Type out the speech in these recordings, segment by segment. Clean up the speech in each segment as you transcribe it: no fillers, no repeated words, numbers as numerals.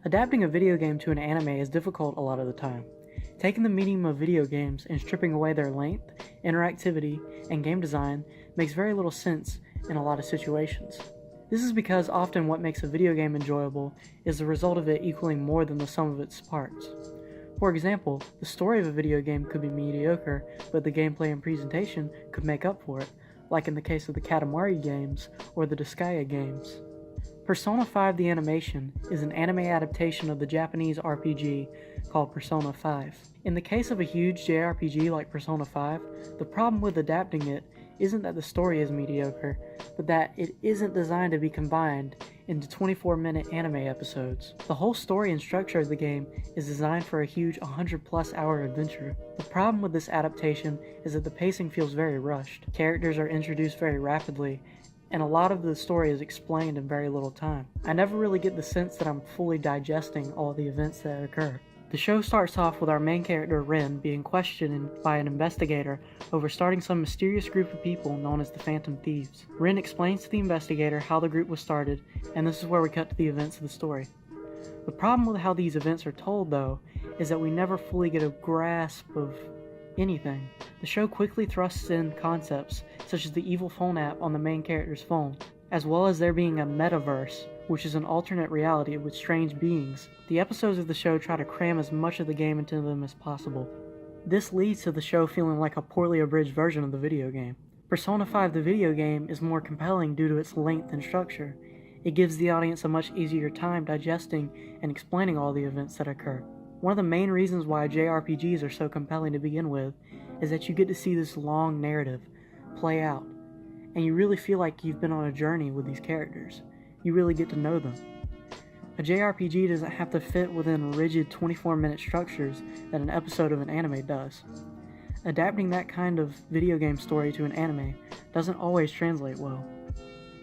Adapting a video game to an anime is difficult a lot of the time. Taking the medium of video games and stripping away their length, interactivity, and game design makes very little sense in a lot of situations. This is because often what makes a video game enjoyable is the result of it equaling more than the sum of its parts. For example, the story of a video game could be mediocre, but the gameplay and presentation could make up for it, like in the case of the Katamari games or the Disgaea games. Persona 5 the Animation is an anime adaptation of the Japanese RPG called Persona 5. In the case of a huge JRPG like Persona 5, the problem with adapting it isn't that the story is mediocre, but that it isn't designed to be combined into 24-minute anime episodes. The whole story and structure of the game is designed for a huge 100+ hour adventure. The problem with this adaptation is that the pacing feels very rushed. Characters are introduced very rapidly, and a lot of the story is explained in very little time. I never really get the sense that I'm fully digesting all the events that occur. The show starts off with our main character Rin being questioned by an investigator over starting some mysterious group of people known as the Phantom Thieves. Rin explains to the investigator how the group was started, and this is where we cut to the events of the story. The problem with how these events are told, though, is that we never fully get a grasp of anything. The show quickly thrusts in concepts such as the evil phone app on the main character's phone, as well as there being a metaverse, which is an alternate reality with strange beings. The episodes of the show try to cram as much of the game into them as possible. This leads to the show feeling like a poorly abridged version of the video game. Persona 5 the video game is more compelling due to its length and structure. It gives the audience a much easier time digesting and explaining all the events that occur. One of the main reasons why JRPGs are so compelling to begin with is that you get to see this long narrative play out, and you really feel like you've been on a journey with these characters. You really get to know them. A JRPG doesn't have to fit within rigid 24-minute structures that an episode of an anime does. Adapting that kind of video game story to an anime doesn't always translate well.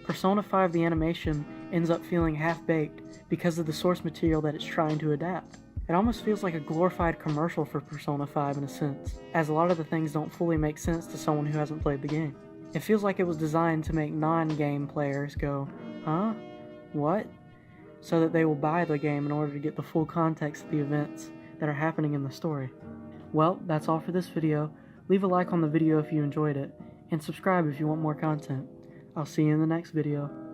Persona 5 the Animation ends up feeling half-baked because of the source material that it's trying to adapt. It almost feels like a glorified commercial for Persona 5 in a sense, as a lot of the things don't fully make sense to someone who hasn't played the game. It feels like it was designed to make non-game players go, huh? What? So that they will buy the game in order to get the full context of the events that are happening in the story. Well, that's all for this video. Leave a like on the video if you enjoyed it, and subscribe if you want more content. I'll see you in the next video.